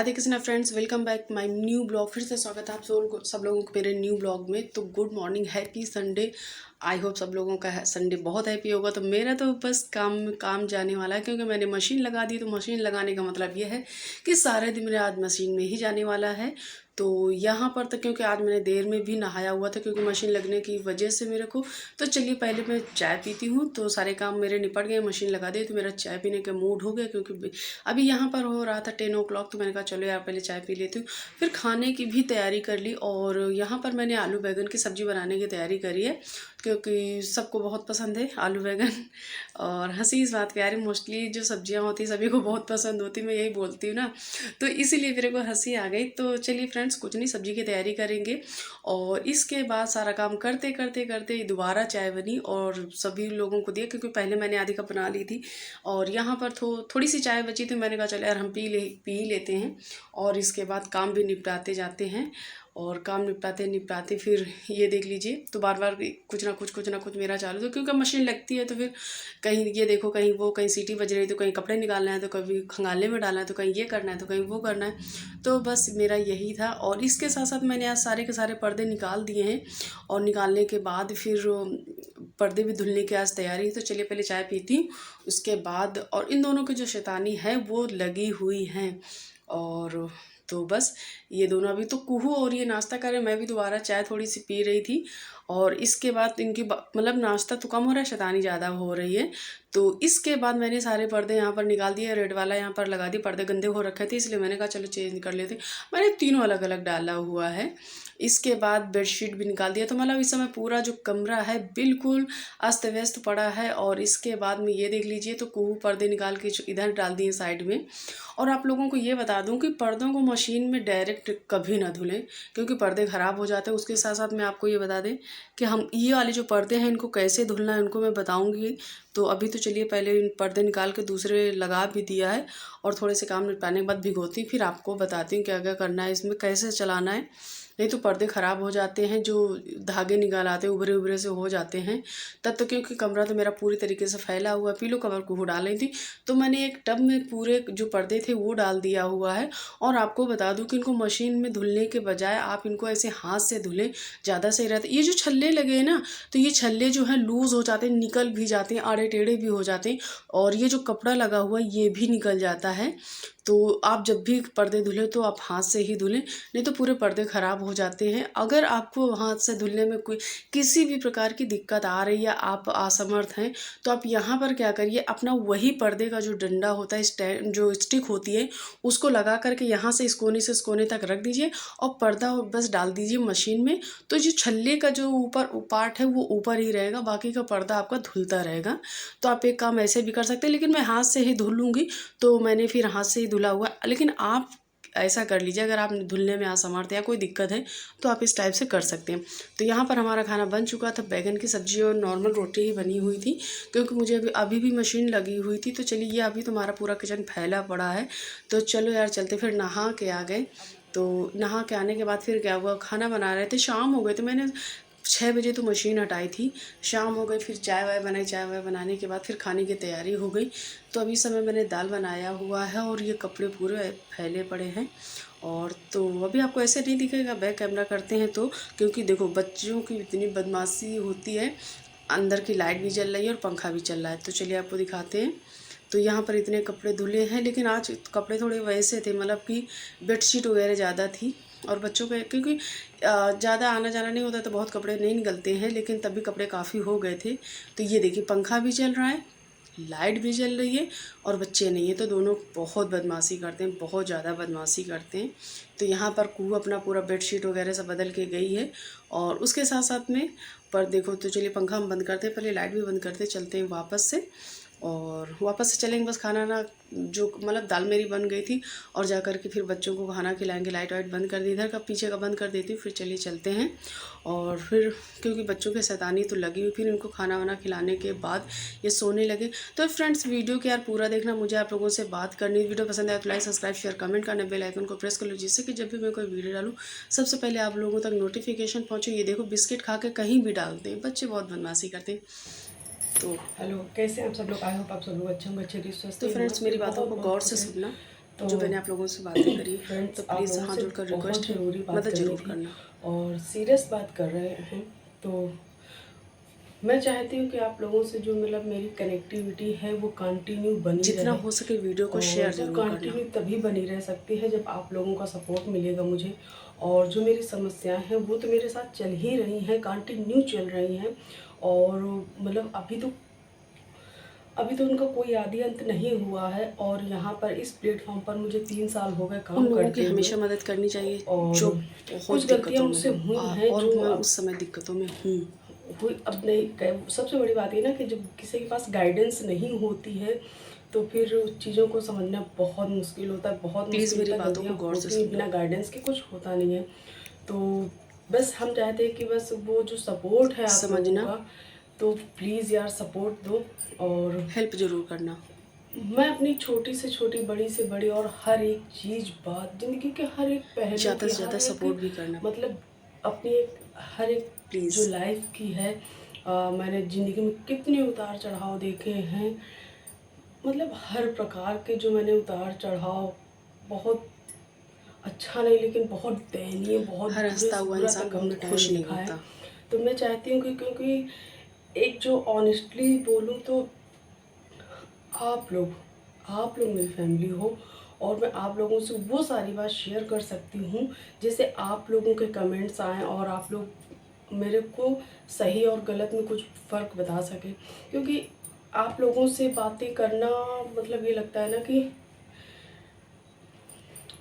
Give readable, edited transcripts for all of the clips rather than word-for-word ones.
Radhe Krishna friends, welcome back my new blog. फिर से स्वागत है आप सब लोगों को मेरे न्यू ब्लॉग में। तो good morning, happy Sunday. I hope सब लोगों का संडे बहुत हैप्पी होगा। तो मेरा तो बस काम जाने वाला है, क्योंकि मैंने मशीन लगा दी। तो मशीन लगाने का मतलब ये है कि सारे दिन मेरे आज मशीन में ही जाने वाला है। तो यहाँ पर तो क्योंकि आज मैंने देर में भी नहाया हुआ था, क्योंकि मशीन लगने की वजह से मेरे को। तो चलिए पहले मैं चाय पीती हूँ। तो सारे काम मेरे निपट गए, मशीन लगा दी, तो मेरा चाय पीने का मूड हो गया। क्योंकि अभी यहाँ पर हो रहा था 10 o'clock, तो मैंने कहा चलो यार पहले चाय पी लेती हूँ। फिर खाने की भी तैयारी कर ली, और यहाँ पर मैंने आलू बैगन की सब्ज़ी बनाने की तैयारी करी है, क्योंकि सबको बहुत पसंद है आलू बैगन। और हंसी इस बात की आ रही, मोस्टली जो सब्जियाँ होती है सभी को बहुत पसंद होती, मैं यही बोलती हूँ ना, तो इसीलिए मेरे को हंसी आ गई। तो चलिए फ्रेंड्स, कुछ नहीं, सब्जी की तैयारी करेंगे। और इसके बाद सारा काम करते करते करते दोबारा चाय बनी और सभी लोगों को दिया, क्योंकि पहले मैंने आधी कप बना ली थी। और यहाँ पर थोड़ी सी चाय बची थी, मैंने कहा चलो यार हम पी लेते हैं, और इसके बाद काम भी निपटाते जाते हैं। और काम निपटाते निपटाते फिर ये देख लीजिए, तो बार बार कुछ ना कुछ मेरा चालू, तो क्योंकि मशीन लगती है तो फिर कहीं ये देखो, कहीं वो, कहीं सीटी बज रही, तो कहीं कपड़े निकालना है, तो कभी खंगालने में डालना है, तो कहीं ये करना है, तो कहीं वो करना है। तो बस मेरा यही था। और इसके साथ साथ मैंने आज सारे के सारे पर्दे निकाल दिए हैं, और निकालने के बाद फिर पर्दे भी धुलने की आज तैयारी। तो चलिए पहले चाय पीती हूँ, उसके बाद। और इन दोनों की जो शैतानी है वो लगी हुई हैं। और तो बस ये दोनों अभी तो कुहू और ये नाश्ता कर रहे हैं, मैं भी दोबारा चाय थोड़ी सी पी रही थी। और इसके बाद इनकी मतलब नाश्ता तो कम हो रहा है, शैतानी ज़्यादा हो रही है। तो इसके बाद मैंने सारे पर्दे यहाँ पर निकाल दिए, रेड वाला यहाँ पर लगा दिए। पर्दे गंदे हो रखे थे, इसलिए मैंने कहा चलो चेंज कर लेते। मैंने तीनों अलग अलग डाला हुआ है। इसके बाद बेडशीट भी निकाल दिया। तो मतलब इस समय पूरा जो कमरा है बिल्कुल अस्त व्यस्त पड़ा है। और इसके बाद में ये देख लीजिए, तो कुहू पर्दे निकाल के इधर डाल दिए साइड में। और आप लोगों को ये बता दूं कि पर्दों को मशीन में डायरेक्ट कभी ना धुलें, क्योंकि पर्दे ख़राब हो जाते हैं। उसके साथ साथ मैं आपको ये बता दें कि हम ये वाले जो पर्दे हैं इनको कैसे धुलना है उनको मैं बताऊंगी। तो अभी तो चलिए पहले इन पर्दे निकाल के दूसरे लगा भी दिया है, और थोड़े से काम निपटाने के बाद भिगोती, फिर आपको बताती हूँ क्या क्या करना है इसमें, कैसे चलाना है। नहीं तो पर्दे ख़राब हो जाते हैं, जो धागे निकाल आते हैं उभरे उभरे से हो जाते हैं तब। तो क्योंकि कमरा तो मेरा पूरी तरीके से फैला हुआ है, पीलो कवर को डाल रही थी, तो मैंने एक टब में पूरे जो पर्दे थे वो डाल दिया हुआ है। और आपको बता दूं कि इनको मशीन में धुलने के बजाय आप इनको ऐसे हाथ से धुलें, ज़्यादा सही रहता है। ये जो छल्ले लगे हैं ना, तो ये छल्ले जो हैं लूज़ हो जाते हैं, निकल भी जाते हैं, आड़े टेढ़े भी हो जाते हैं। और ये जो कपड़ा लगा हुआ है ये भी निकल जाता है। तो आप जब भी पर्दे धुलें तो आप हाथ से ही धुलें, नहीं तो पूरे पर्दे ख़राब हो जाते हैं। अगर आपको हाथ से धुलने में कोई किसी भी प्रकार की दिक्कत आ रही है, आप असमर्थ हैं, तो आप यहाँ पर क्या करिए, अपना वही पर्दे का जो डंडा होता है, स्टैंड जो स्टिक होती है, उसको लगा करके यहाँ से इस कोने से इस कोने तक रख दीजिए, और पर्दा बस डाल दीजिए मशीन में। तो जो छल्ले का जो ऊपर पार्ट है वो ऊपर ही रहेगा, बाकी का पर्दा आपका धुलता रहेगा। तो आप एक काम ऐसे भी कर सकते हैं, लेकिन मैं हाथ से ही धुलूँगी, तो मैंने फिर हाथ से ही धुला हुआ। लेकिन आप ऐसा कर लीजिए, अगर आप धुलने में असमर्थ या कोई दिक्कत है तो आप इस टाइप से कर सकते हैं। तो यहाँ पर हमारा खाना बन चुका था, बैगन की सब्ज़ी और नॉर्मल रोटी ही बनी हुई थी, क्योंकि मुझे अभी भी मशीन लगी हुई थी। तो चलिए, ये अभी तुम्हारा पूरा किचन फैला पड़ा है, तो चलो यार चलते। फिर नहा के आ गए। तो नहा के आने के बाद फिर क्या हुआ, खाना बना रहे थे, शाम हो गए, तो मैंने 6 बजे तो मशीन हटाई थी, शाम हो गई। फिर चाय वाय बनाई, चाय वाय बनाने के बाद फिर खाने की तैयारी हो गई। तो अभी समय मैंने दाल बनाया हुआ है, और ये कपड़े पूरे फैले पड़े हैं। और तो अभी आपको ऐसे नहीं दिखेगा, बैक कैमरा करते हैं तो, क्योंकि देखो बच्चों की इतनी बदमाशी होती है। अंदर की लाइट भी जल रही है और पंखा भी चल रहा है। तो चलिए आपको दिखाते हैं। तो यहाँ पर इतने कपड़े धुले हैं, लेकिन आज कपड़े थोड़े वैसे थे, मतलब कि बेडशीट वगैरह ज़्यादा थी। और बच्चों के क्योंकि ज़्यादा आना जाना नहीं होता तो बहुत कपड़े नहीं निकलते हैं, लेकिन तब भी कपड़े काफ़ी हो गए थे। तो ये देखिए, पंखा भी चल रहा है, लाइट भी जल रही है, और बच्चे नहीं है, तो दोनों बहुत बदमाशी करते हैं, बहुत ज़्यादा बदमाशी करते हैं। तो यहाँ पर कू अपना पूरा बेडशीट वगैरह सब बदल के गई है। और उसके साथ साथ में पर देखो, तो चलिए पंखा हम बंद करते हैं, पहले लाइट भी बंद करते, चलते हैं वापस से। और वापस से चलेंगे, बस खाना ना जो मतलब दाल मेरी बन गई थी, और जा कर के फिर बच्चों को खाना खिलाएंगे। लाइट वाइट बंद कर दी, इधर का पीछे का बंद कर देती हूँ, फिर चलिए चलते हैं। और फिर क्योंकि बच्चों के शैतानी तो लगी हुई, फिर इनको खाना वाना खिलाने के बाद ये सोने लगे। तो फ्रेंड्स, वीडियो को यार पूरा देखना, मुझे आप लोगों से बात करनी। वीडियो पसंद आए तो लाइक सब्सक्राइब शेयर कमेंट करना, बेल आइकन को प्रेस कर लो, जिससे कि जब भी मैं कोई वीडियो डालूँ सबसे पहले आप लोगों तक नोटिफिकेशन पहुँचे। ये देखो, बिस्किट खा के कहीं भी डालते हैं, बच्चे बहुत बदमाशी करते हैं। तो हेलो, कैसे आप सब लोग? आई होप आप सब लोग अच्छे होंगे, अच्छे स्वस्थ। तो फ्रेंड्स, मेरी बातों को गौर से सुनना। तो जो मैंने आप लोगों से बातें करी, फ्रेंड्स, तो आप प्लीज़ लोगों हाथ से जोड़कर बहुत रिक्वेस्ट है, ज़रूरी बात मदद करनी ज़रूर थी करना। और सीरियस बात कर रहे हैं। तो मैं चाहती हूँ कि आप लोगों से जो मतलब मेरी कनेक्टिविटी है वो कंटिन्यू बनी जितना रहे, हो सके वीडियो को और शेयर वो ज़रूर करना। कंटिन्यू तभी बनी रह सकती है जब आप लोगों का सपोर्ट मिलेगा मुझे। और जो मेरी समस्याएं हैं वो तो मेरे साथ चल ही रही हैं, कंटिन्यू चल रही हैं, और मतलब अभी तो उनका कोई आदि अंत नहीं हुआ है। और यहाँ पर इस प्लेटफॉर्म पर मुझे 3 साल हो गए उन काम लोगों की करते हुए, हमेशा मदद करनी चाहिए जो और बहुत कुछ गलतियाँ दिक्कतों में मुझसे हो, हुई हैं और जो मैं अब उस समय दिक्कतों में हूँ। हुई अब नहीं। सबसे बड़ी बात ये ना कि जब किसी के पास गाइडेंस नहीं होती है तो फिर चीज़ों को समझना बहुत मुश्किल होता है, बहुत प्लीज़ मुश्किल मेरी होता है। बातों को गलतियाँ गौर से होती हैं, सुनना। बिना गाइडेंस के कुछ होता नहीं है। तो बस हम चाहते हैं कि बस वो जो सपोर्ट है आप लोगों समझना, का, तो प्लीज़ यार सपोर्ट दो। और हेल्प ज़रूर करना। मैं अपनी छोटी से छोटी, बड़ी से बड़ी, और हर एक चीज़, बात, ज़िंदगी के हर एक पहलू ज़्यादा की, से ज़्यादा हर एक सपोर्ट भी करना मतलब अपनी एक हर एक जो प्लीज़। लाइफ की है, मैंने ज़िंदगी में कितने उतार चढ़ाव देखे हैं, मतलब हर प्रकार के जो मैंने उतार चढ़ाव, बहुत अच्छा नहीं लेकिन बहुत दयनीय, बहुत हर बुरे हँसता से हुआ बुरा इंसान तक हमने बहुत टाइम खुश नहीं देखा है। होता। तो मैं चाहती हूँ कि, क्योंकि एक जो ऑनेस्टली बोलूँ तो आप लोग मेरी फैमिली हो, और मैं आप लोगों से वो सारी बात शेयर कर सकती हूँ जैसे आप लोगों के कमेंट्स आएँ और आप लोग मेरे को सही और गलत में कुछ फ़र्क बता सकें। क्योंकि आप लोगों से बातें करना मतलब ये लगता है ना कि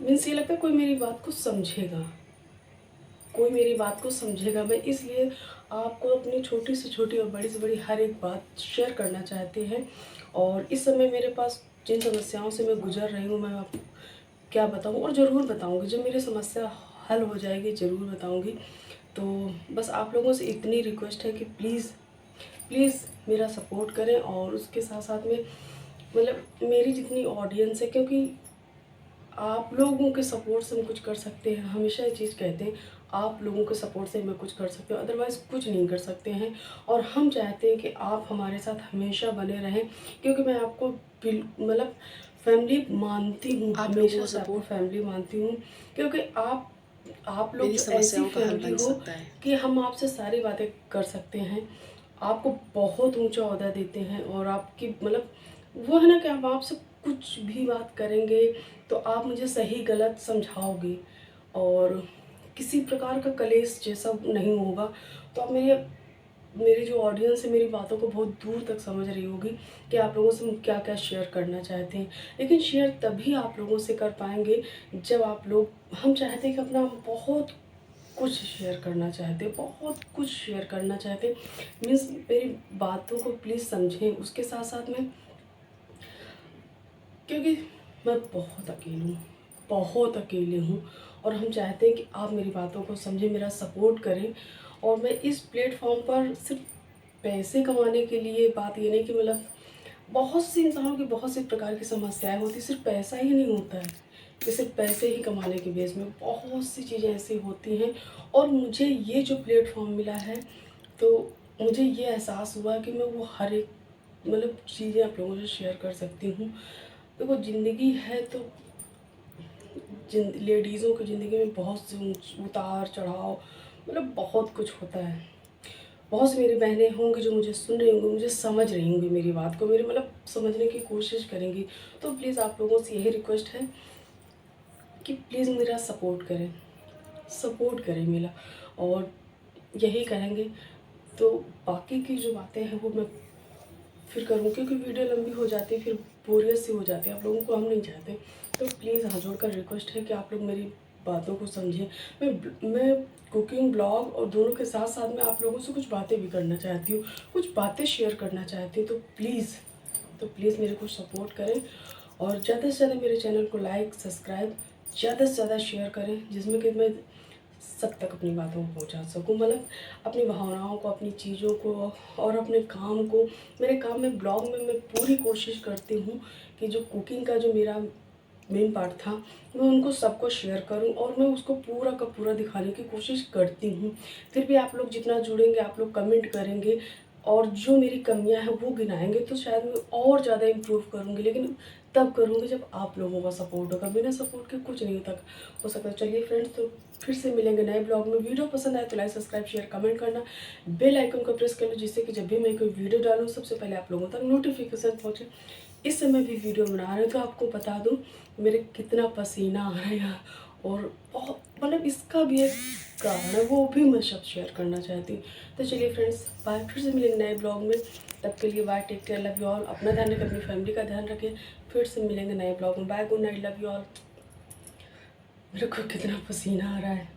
मीन्स ये लगता है कोई मेरी बात को समझेगा, कोई मेरी बात को समझेगा। मैं इसलिए आपको अपनी छोटी से छोटी और बड़ी से बड़ी हर एक बात शेयर करना चाहते हैं। और इस समय मेरे पास जिन समस्याओं से मैं गुजर रही हूँ, मैं आपको क्या बताऊँ, और ज़रूर बताऊँगी जब मेरी समस्या हल हो जाएगी, ज़रूर बताऊँगी। तो बस आप लोगों से इतनी रिक्वेस्ट है कि प्लीज़ प्लीज़ मेरा सपोर्ट करें, और उसके साथ साथ में मतलब मेरी जितनी ऑडियंस है, क्योंकि आप लोगों के सपोर्ट से हम कुछ कर सकते हैं, हमेशा ये चीज़ कहते हैं, आप लोगों के सपोर्ट से मैं कुछ कर सकते हो, अदरवाइज़ कुछ नहीं कर सकते हैं। और हम चाहते हैं कि आप हमारे साथ हमेशा बने रहें, क्योंकि मैं आपको मतलब फैमिली मानती हूँ, आप लोगों हमेशा का से आपको सपोर्ट फैमिली मानती हूँ। क्योंकि आप लोग मेरी जो ऐसी समस्याओं का हल फैमिली बन हो सकता है। कि हम आपसे सारी बातें कर सकते हैं, आपको बहुत ऊंचा ओहदा देते हैं, और आपकी मतलब वो है ना कि हम आपसे कुछ भी बात करेंगे तो आप मुझे सही गलत समझाओगे, और किसी प्रकार का कलेश जैसा नहीं होगा। तो आप मेरी जो ऑडियंस है मेरी बातों को बहुत दूर तक समझ रही होगी कि आप लोगों से हम क्या क्या शेयर करना चाहते हैं। लेकिन शेयर तभी आप लोगों से कर पाएंगे जब आप लोग, हम चाहते हैं कि अपना बहुत कुछ शेयर करना चाहते हैं, बहुत कुछ शेयर करना चाहते हैं। मीन्स मेरी बातों को प्लीज़ समझें। उसके साथ साथ में, क्योंकि मैं बहुत अकेले हूँ, और हम चाहते हैं कि आप मेरी बातों को समझें, मेरा सपोर्ट करें। और मैं इस प्लेटफॉर्म पर सिर्फ पैसे कमाने के लिए, बात ये नहीं कि मतलब बहुत सी इंसानों की बहुत सी प्रकार की समस्याएं होती, सिर्फ पैसा ही नहीं होता है कि सिर्फ पैसे ही कमाने के बेस में बहुत सी चीज़ें ऐसी होती हैं। और मुझे ये जो प्लेटफॉर्म मिला है, तो मुझे ये एहसास हुआ कि मैं वो हर एक मतलब चीज़ें आप लोगों से शेयर कर सकती हूँ। देखो ज़िंदगी है तो लेडीज़ों की ज़िंदगी में बहुत से उतार चढ़ाव, मतलब बहुत कुछ होता है। बहुत सी मेरी बहनें होंगी जो मुझे सुन रही होंगी, मुझे समझ रही होंगी, मेरी बात को मेरे मतलब समझने की कोशिश करेंगी। तो प्लीज़ आप लोगों से यही रिक्वेस्ट है कि प्लीज़ मेरा सपोर्ट करें मेरा, और यही कहेंगे। तो बाकी की जो बातें हैं वो मैं फिर करूँ, क्योंकि वीडियो लंबी हो जाती है, फिर बोरियत सी हो जाती है, आप लोगों को हम नहीं चाहते। तो प्लीज़ हाथ जोड़कर रिक्वेस्ट है कि आप लोग मेरी बातों को समझें। मैं कुकिंग ब्लॉग और दोनों के साथ साथ में आप लोगों से कुछ बातें भी करना चाहती हूँ, कुछ बातें शेयर करना चाहती हूँ। तो प्लीज़ मेरे को सपोर्ट करें, और ज़्यादा से ज़्यादा मेरे चैनल को लाइक सब्सक्राइब ज़्यादा से ज़्यादा शेयर करें, जिसमें कि मैं सब तक अपनी बातों को पहुंचा सकूं, मतलब अपनी भावनाओं को, अपनी चीज़ों को, और अपने काम को। मेरे काम में, ब्लॉग में मैं पूरी कोशिश करती हूँ कि जो कुकिंग का जो मेरा मेन पार्ट था, मैं उनको सबको शेयर करूं, और मैं उसको पूरा का पूरा दिखाने की कोशिश करती हूँ। फिर भी आप लोग जितना जुड़ेंगे, आप लोग कमेंट करेंगे, और जो मेरी कमियां हैं वो गिनाएंगे, तो शायद मैं और ज़्यादा इम्प्रूव करूँगी। लेकिन तब करूँगी जब आप लोगों का सपोर्ट होगा। बिना सपोर्ट के कुछ नहीं हो सकता। चलिए फ्रेंड्स, तो फिर से मिलेंगे नए ब्लॉग में। वीडियो पसंद आए तो लाइक, सब्सक्राइब, शेयर, कमेंट करना। बेल आइकन को प्रेस कर लो, जिससे कि जब भी मैं कोई वीडियो डालूँ सबसे पहले आप लोगों तक नोटिफिकेशन पहुँचे। इस समय भी वीडियो बना रहे हैं तो आपको बता दूँ मेरे कितना पसीना आ रहा है यहाँ, और बहुत मतलब इसका भी एक कारण है, वो भी मैं सब शेयर करना चाहती हूँ। तो चलिए फ्रेंड्स, बाय। फिर से मिलेंगे नए ब्लॉग में। तब के लिए bye, take care, love you all. अपना ध्यान रखें, अपनी फैमिली का ध्यान रखें। फिर से मिलेंगे नए ब्लॉग में। Bye, good night, love you all. मेरे को कितना पसीना आ रहा है।